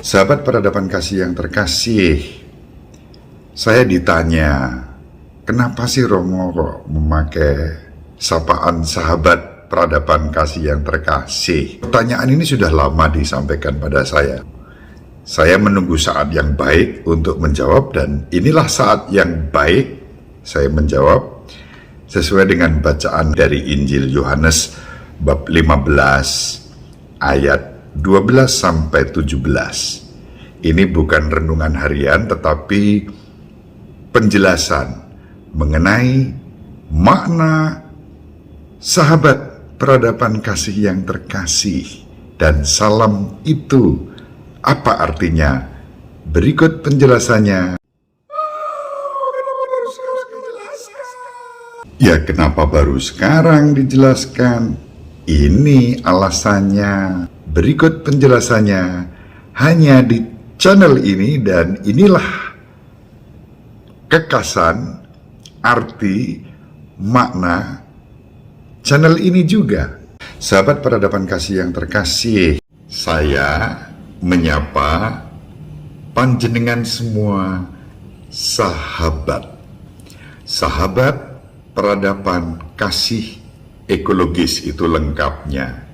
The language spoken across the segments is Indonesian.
Sahabat peradaban kasih yang terkasih, saya ditanya, kenapa sih Romo kok memakai sapaan sahabat peradaban kasih yang terkasih? Pertanyaan ini sudah lama disampaikan pada saya. Saya menunggu saat yang baik untuk menjawab, dan inilah saat yang baik saya menjawab sesuai dengan bacaan dari Injil Yohanes bab 15 ayat 12 sampai 17. Ini bukan renungan harian tetapi penjelasan mengenai makna sahabat peradaban kasih yang terkasih dan salam itu. Apa artinya? Berikut penjelasannya. Ya, kenapa baru sekarang dijelaskan? Ini alasannya. Berikut penjelasannya hanya di channel ini, dan inilah kekasan arti makna channel ini juga. Sahabat peradaban kasih yang terkasih, saya menyapa panjenengan semua sahabat peradaban kasih ekologis, itu lengkapnya.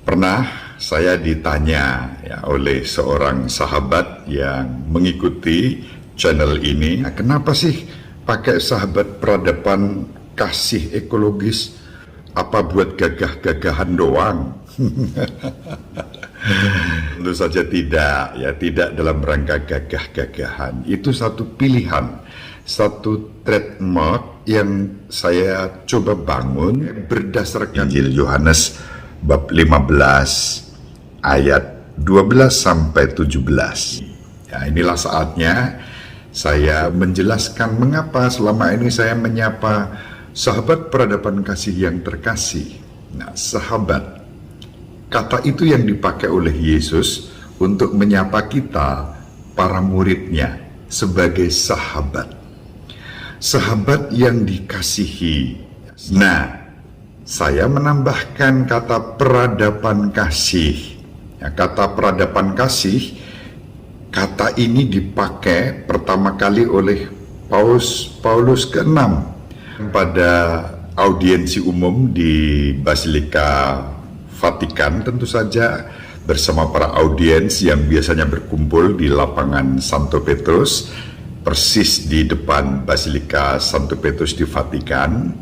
Pernah saya ditanya oleh seorang sahabat yang mengikuti channel ini, kenapa sih pakai sahabat peradaban kasih ekologis? Apa buat gagah-gagahan doang? Tentu saja tidak, tidak dalam rangka gagah-gagahan. Itu satu pilihan, satu trademark yang saya coba bangun berdasarkan Injil Yohanes bab 15 ayat 12 sampai 17. Inilah saatnya saya menjelaskan mengapa selama ini saya menyapa sahabat peradaban kasih yang terkasih. Sahabat, kata itu yang dipakai oleh Yesus untuk menyapa kita, para muridnya, sebagai sahabat. Sahabat yang dikasihi. Saya menambahkan kata peradaban kasih. Kata peradaban kasih, kata ini dipakai pertama kali oleh Paulus ke-6 pada audiensi umum di Basilika Vatikan, tentu saja bersama para audiens yang biasanya berkumpul di lapangan Santo Petrus, persis di depan Basilika Santo Petrus di Vatikan.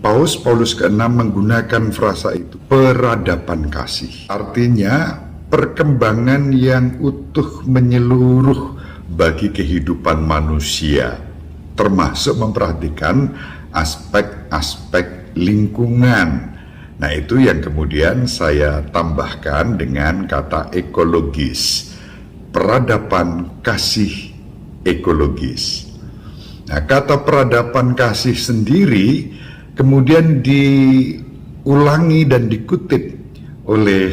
Paulus ke-6 menggunakan frasa itu, peradaban kasih. Artinya perkembangan yang utuh menyeluruh bagi kehidupan manusia, termasuk memperhatikan aspek-aspek lingkungan. Itu yang kemudian saya tambahkan dengan kata ekologis, peradaban kasih ekologis. Kata peradaban kasih sendiri kemudian diulangi dan dikutip oleh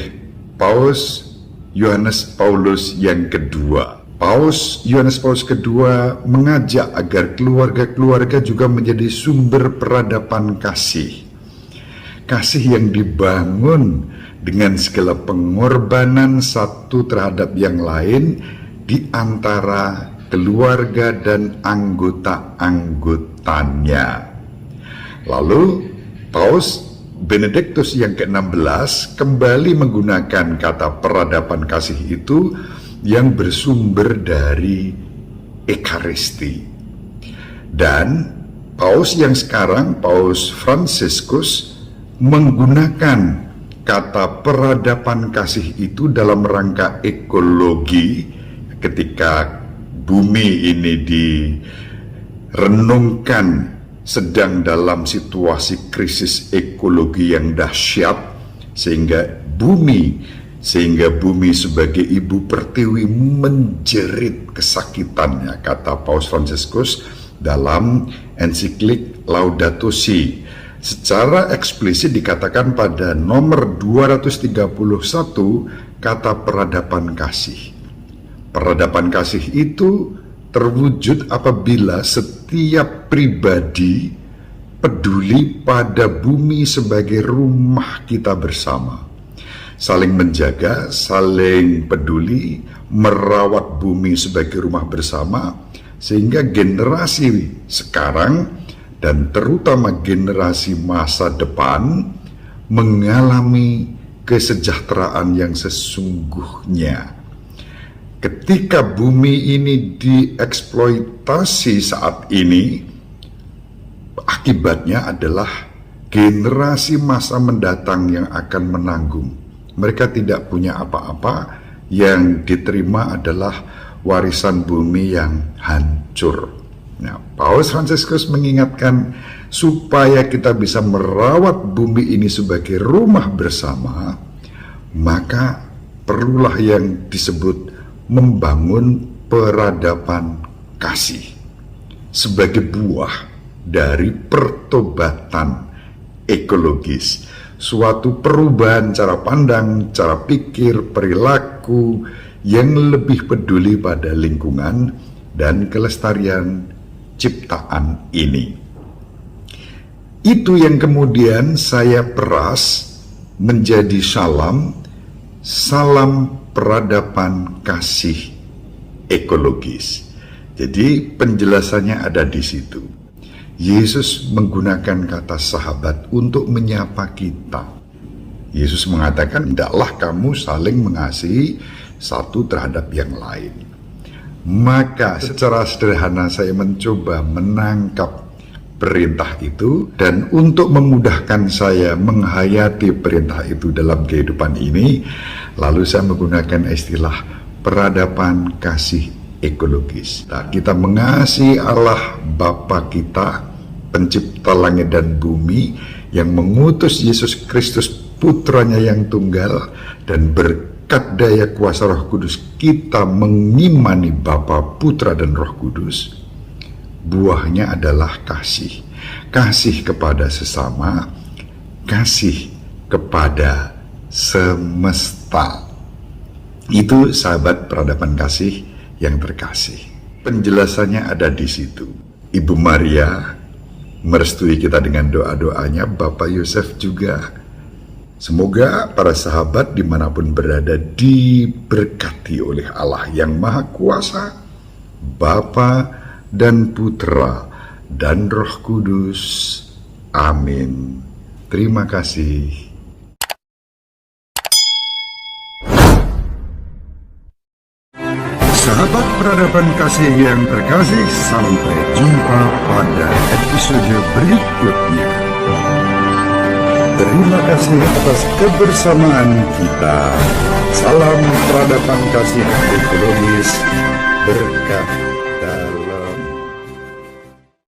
Paus Yohanes Paulus yang kedua. Paus Yohanes Paulus kedua mengajak agar keluarga-keluarga juga menjadi sumber peradaban kasih. Kasih yang dibangun dengan segala pengorbanan satu terhadap yang lain di antara keluarga dan anggota-anggotanya. Lalu Paus Benediktus yang ke-16 kembali menggunakan kata peradaban kasih itu yang bersumber dari Ekaristi. Dan Paus yang sekarang, Paus Fransiskus, menggunakan kata peradaban kasih itu dalam rangka ekologi ketika bumi ini direnungkan sedang dalam situasi krisis ekologi yang dahsyat, sehingga bumi sebagai ibu pertiwi menjerit kesakitannya, kata Paus Fransiskus dalam ensiklik Laudato Si. Secara eksplisit dikatakan pada nomor 231 kata peradaban kasih. Peradaban kasih itu terwujud apabila setiap pribadi peduli pada bumi sebagai rumah kita bersama. saling menjaga, saling peduli, merawat bumi sebagai rumah bersama, sehingga generasi sekarang dan terutama generasi masa depan mengalami kesejahteraan yang sesungguhnya. Ketika bumi ini dieksploitasi saat ini, akibatnya adalah generasi masa mendatang yang akan menanggung. Mereka tidak punya apa-apa, yang diterima adalah warisan bumi yang hancur. Nah, Paus Fransiskus mengingatkan supaya kita bisa merawat bumi ini sebagai rumah bersama, maka perlulah yang disebut membangun peradaban kasih sebagai buah dari pertobatan ekologis, suatu perubahan cara pandang, cara pikir, perilaku yang lebih peduli pada lingkungan dan kelestarian ciptaan ini. Itu yang kemudian saya peras menjadi salam peradaban kasih ekologis. Jadi penjelasannya ada di situ. Yesus menggunakan kata sahabat untuk menyapa kita. Yesus mengatakan, "Hendaklah kamu saling mengasihi satu terhadap yang lain." Maka secara sederhana saya mencoba menangkap perintah itu, dan untuk memudahkan saya menghayati perintah itu dalam kehidupan ini, lalu saya menggunakan istilah peradaban kasih ekologis. Nah, kita mengasihi Allah Bapa kita, pencipta langit dan bumi, yang mengutus Yesus Kristus putranya yang tunggal, dan berkat daya kuasa Roh Kudus kita mengimani Bapa, Putra dan Roh Kudus. Buahnya adalah kasih. Kasih kepada sesama, kasih kepada semesta. Itu sahabat peradaban kasih yang terkasih. Penjelasannya ada di situ. Ibu Maria merestui kita dengan doa-doanya, Bapak Yosef juga. Semoga para sahabat dimanapun berada diberkati oleh Allah yang Maha Kuasa, Bapa dan Putra dan Roh Kudus. Amin. Terima kasih. Sahabat peradaban kasih yang terkasih, sampai jumpa pada episode berikutnya. Terima kasih atas kebersamaan kita. Salam peradaban kasih ekologis, berkah